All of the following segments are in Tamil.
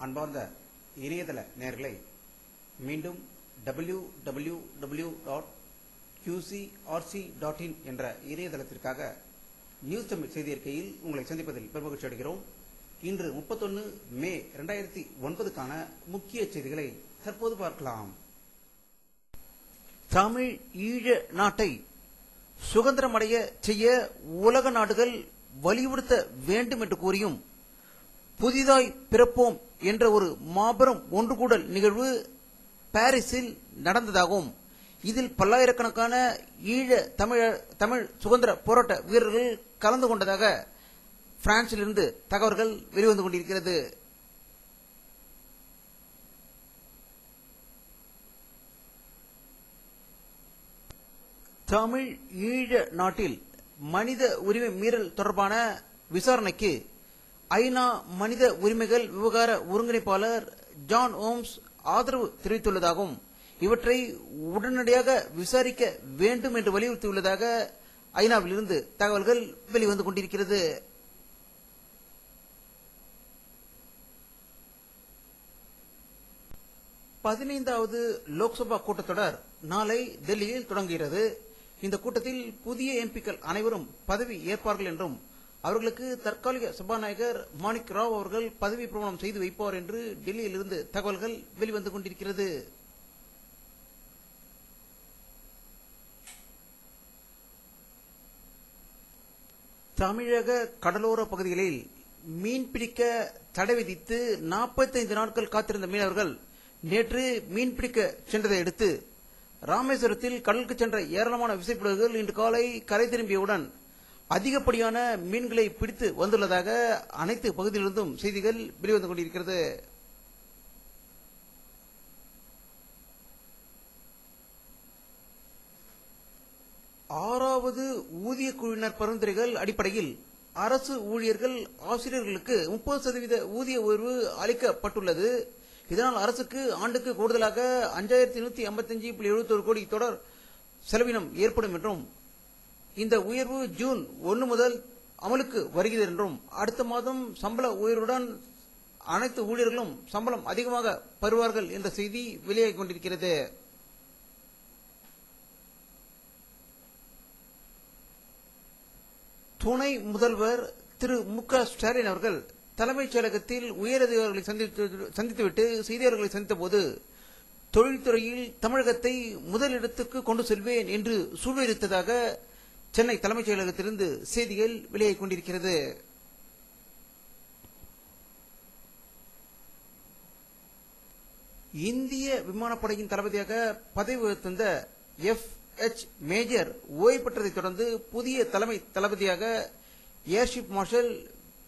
அன்பார்ந்த இணையதள நேயர்களை மீண்டும் www.qcrc.in என்ற இணையதளத்திற்காக நியூஸ் தமிழ் செய்தி அறிக்கையில் உங்களை சந்திப்பதில் பெருமகிழ்ச்சி அடைகிறோம். இன்று 31 மே 2009க்கான முக்கிய செய்திகளை தற்போது பார்க்கலாம். தமிழ் ஈழ நாட்டை சுதந்திரமடைய செய்ய உலக நாடுகள் வலியுறுத்த வேண்டும் என்று கூறியும் புதிதாய் பிறப்போம் என்ற ஒரு மாபெரும் ஒன்றுகூடல் நிகழ்வு பாரிஸில் நடந்ததாகவும் இதில் பல்லாயிரக்கணக்கான ஈழ தமிழ் சுதந்திர போராட்ட வீரர்கள் கலந்து கொண்டதாக பிரான்சிலிருந்து தகவல்கள் வெளிவந்து கொண்டிருக்கிறது. தமிழ் ஈழ நாட்டில் மனித உரிமை மீறல் தொடர்பான விசாரணைக்கு ஐநா மனித உரிமைகள் விவகார ஒருங்கிணைப்பாளர் ஜான் ஓம்ஸ் ஆதரவு தெரிவித்துள்ளதாகவும் இவற்றை உடனடியாக விசாரிக்க வேண்டும் என்று வலியுறுத்தியுள்ளதாக ஐநாவிலிருந்து தகவல்கள் வெளிவந்து கொண்டிருக்கிறது. பதினைந்தாவது லோக்சபா கூட்டத்தொடர் நாளை டெல்லியில் தொடங்குகிறது. இந்த கூட்டத்தில் புதிய எம்பிக்கள் அனைவரும் பதவி ஏற்பார்கள் என்றும் அவர்களுக்கு தற்காலிக சபாநாயகர் மாணிக் ராவ் அவர்கள் பதவி பிரமாணம் செய்து வைப்பார் என்று டெல்லியில் இருந்து தகவல்கள் வெளிவந்து கொண்டிருக்கிறது. தமிழக கடலோர பகுதிகளில் மீன்பிடிக்க தடை விதித்து 45 நாட்கள் காத்திருந்த மீனவர்கள் நேற்று மீன்பிடிக்க சென்றதை அடுத்து ராமேஸ்வரத்தில் கடலுக்கு சென்ற ஏராளமான விசைப்படகுகள் இன்று காலை கரை திரும்பியவுடன் அதிகப்படியான மீன்களை பிடித்து வந்துள்ளதாக அனைத்து பகுதியிலிருந்தும் செய்திகள் வெளிவந்து கொண்டிருக்கிறது. ஆறாவது ஊதிய குழுவினர் பரிந்துரைகள் அடிப்படையில் அரசு ஊழியர்கள் ஆசிரியர்களுக்கு 30% ஊதிய உயர்வு அளிக்கப்பட்டுள்ளது. இதனால் அரசுக்கு ஆண்டுக்கு கூடுதலாக 5155.71 கோடி தொடர் செலவினம் ஏற்படும் என்றும் இந்த உயர்வு ஜூன் 1 முதல் அமலுக்கு வருகிறது என்றும் அடுத்த மாதம் சம்பள உயர்வுடன் அனைத்து ஊழியர்களும் சம்பளம் அதிகமாக பெறுவார்கள் என்ற செய்தி வெளியாகிக் கொண்டிருக்கிறது. துணை முதல்வர் திரு மு.க. ஸ்டாலின் அவர்கள் தலைமைச் செயலகத்தில் உயரதிகாரிகளை சந்தித்துவிட்டு செய்தியாளர்களை சந்தித்த போது தொழில்துறையில் தமிழகத்தை முதலிடத்துக்கு கொண்டு செல்வேன் என்று சூழ்நிலைத்ததாக சென்னை தலைமைச் செயலகத்திலிருந்து செய்திகள் வெளியாகிக் கொண்டிருக்கிறது. இந்திய விமானப்படையின் தளபதியாக பதவி உயர்ந்த எஃப்.எச். மேஜர் ஓய்வு பெற்றதைத் தொடர்ந்து புதிய தலைமை தளபதியாக ஏர்ஷிப் மார்ஷல்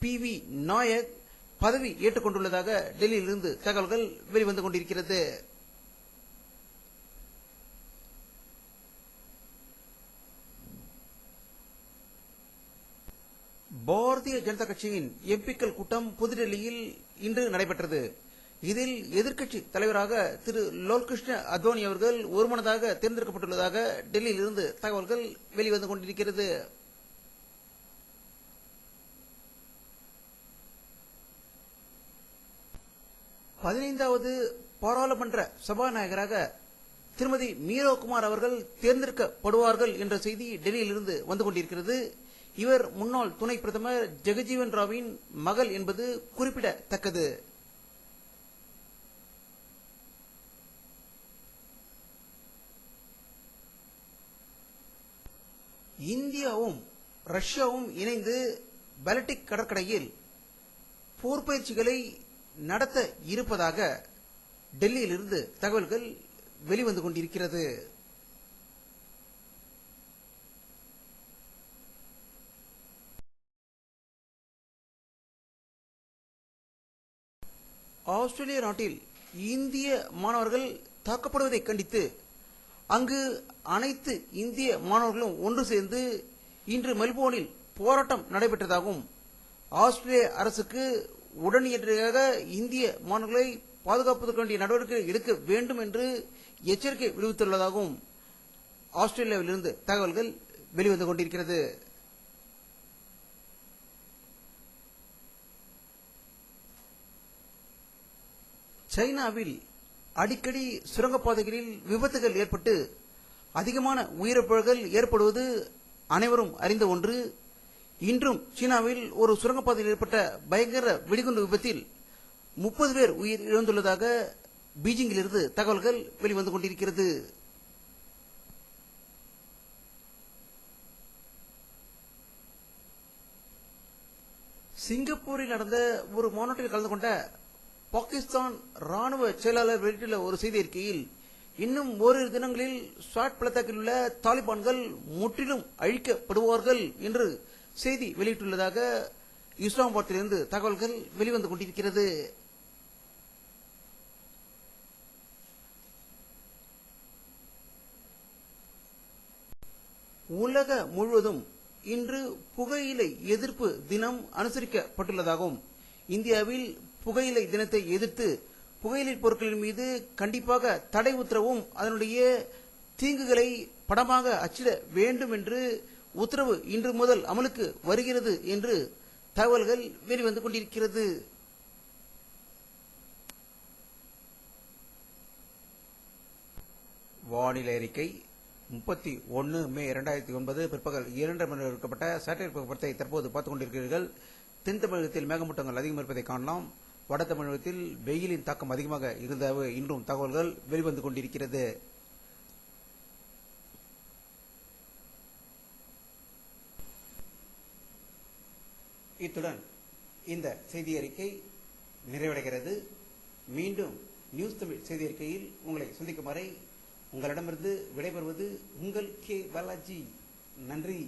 பி.வி. நாயக் பதவி ஏற்றுக்கொண்டுள்ளதாக டெல்லியிலிருந்து தகவல்கள் வெளிவந்து கொண்டிருக்கிறது. பாரதிய ஜனதா கட்சியின் எம்பிக்கள் கூட்டம் புதுடெல்லியில் இன்று நடைபெற்றது. இதில் எதிர்க்கட்சி தலைவராக திரு லால்கிருஷ்ண அத்வானி அவர்கள் ஒருமனதாக தேர்ந்தெடுக்கப்பட்டுள்ளதாக டெல்லியிலிருந்து தகவல்கள் வெளிவந்து கொண்டிருக்கிறது. பதினைந்தாவது பாராளுமன்ற சபாநாயகராக திருமதி மீரா குமார் அவர்கள் தேர்ந்தெடுக்கப்படுவார்கள் என்ற செய்தி டெல்லியிலிருந்து வந்து கொண்டிருக்கிறது. இவர் முன்னாள் துணை பிரதமர் ஜெகஜீவன் ராவின் மகள் என்பது குறிப்பிடத்தக்கது. இந்தியாவும் ரஷ்யாவும் இணைந்து பால்டிக் கடற்கரையில் போர் பயிற்சிகளை நடத்த இருப்பதாக டெல்லியிலிருந்து தகவல்கள் வெளிவந்து கொண்டிருக்கிறது. ஆஸ்திரேலிய நாட்டில் இந்திய மாணவர்கள் தாக்கப்படுவதை கண்டித்து அங்கு அனைத்து இந்திய மாணவர்களும் ஒன்று சேர்ந்து இன்று மெல்போர்னில் போராட்டம் நடைபெற்றதாகவும் ஆஸ்திரேலிய அரசுக்கு உடனடியாக இந்திய மாணவர்களை பாதுகாப்பதற்கு வேண்டிய நடவடிக்கை எடுக்க வேண்டும் என்று எச்சரிக்கை விடுத்துள்ளதாகவும் ஆஸ்திரேலியாவிலிருந்து தகவல்கள் வெளிவந்து கொண்டிருக்கிறது. சைனாவில் அடிக்கடி சுரங்கப்பாதைகளில் விபத்துகள் ஏற்பட்டு அதிகமான உயிரிழப்புகள் ஏற்படுவது அனைவரும் அறிந்த ஒன்று. இன்றும் சீனாவில் ஒரு சுரங்கப்பாதையில் ஏற்பட்ட பயங்கர வெடிகுண்டு விபத்தில் 30 பேர் உயிர் இழந்துள்ளதாக பீஜிங்கிலிருந்து தகவல்கள் வெளிவந்து கொண்டிருக்கிறது. சிங்கப்பூரில் நடந்த ஒரு மாநாட்டில் கலந்து கொண்ட பாகிஸ்தான் ராணுவ செயலாளர் வெளியிட்டுள்ள ஒரு செய்தி அறிக்கையில், இன்னும் ஓரிரு தினங்களில் ஸ்வாட் பள்ளத்தாக்கில் உள்ள தாலிபான்கள் முற்றிலும் அழிக்கப்படுவார்கள் என்று செய்தி வெளியிட்டுள்ளதாக இஸ்லாமாபாத்திலிருந்து தகவல்கள் வெளிவந்து கொண்டிருக்கிறது. உலக முழுவதும் இன்று புகையிலை எதிர்ப்பு தினம் அனுசரிக்கப்பட்டுள்ளதாகவும், இந்தியாவில் புகையிலை தினத்தை எதிர்த்து புகையிலை பொருட்களின் மீது கண்டிப்பாக தடை உத்தரவும் அதனுடைய தீங்குகளை படமாக அச்சிட வேண்டும் என்று உத்தரவு இன்று முதல் அமலுக்கு வருகிறது என்று தகவல்கள் வெளிவந்து கொண்டிருக்கிறது. வானிலை அறிக்கை 31 மே 2009 பிற்பகல் 2 மணி எடுக்கப்பட்ட சேட்டலைட் புகைப்படத்தை தற்போது பார்த்துக் கொண்டிருக்கிறீர்கள். தென் தமிழகத்தில் மேகமூட்டங்கள் அதிகம் இருப்பதை காணலாம். வட தமிழகத்தில் வெயிலின் தாக்கம் அதிகமாக இருந்ததாக இன்றும் தகவல்கள் வெளிவந்து கொண்டிருக்கிறது. இத்துடன் இந்த செய்தி அறிக்கை நிறைவடைகிறது. மீண்டும் நியூஸ் தமிழ் செய்தி அறிக்கையில் உங்களை சந்திக்கும் வரை உங்களிடமிருந்து விடைபெறுவது உங்கள் கே பாலாஜி. நன்றி.